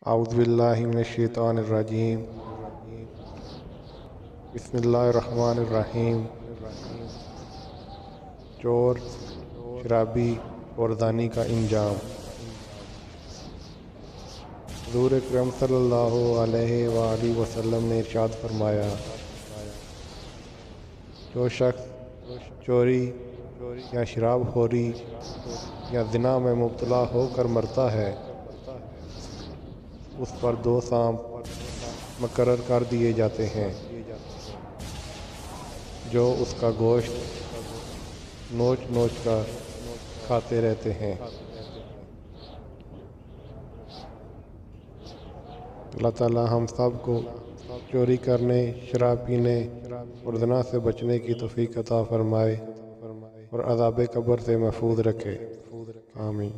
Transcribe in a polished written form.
औज़ुबिल्लाहि मिनश्शैतानिर्रजीम बिस्मिल्लाहिर्रहमानिर्रहीम। चोर, शराबी और दानी का इंजाम। हुज़ूर अकरम सल्लल्लाहु अलैहि वसल्लम ने इरशाद फरमाया, जो शख्स चोरी या शराबखोरी या ज़िना में मुब्तला होकर मरता है, उस पर 2 सांप मुकर्रर कर दिए जाते हैं, जो उसका गोश्त नोच नोच कर खाते रहते हैं। अल्लाह ताला हम सब को चोरी करने, शराब पीने और ज़िना से बचने की तौफ़ीक़ अता फ़रमाए और अज़ाब क़ब्र से महफूज रखे। आमीन।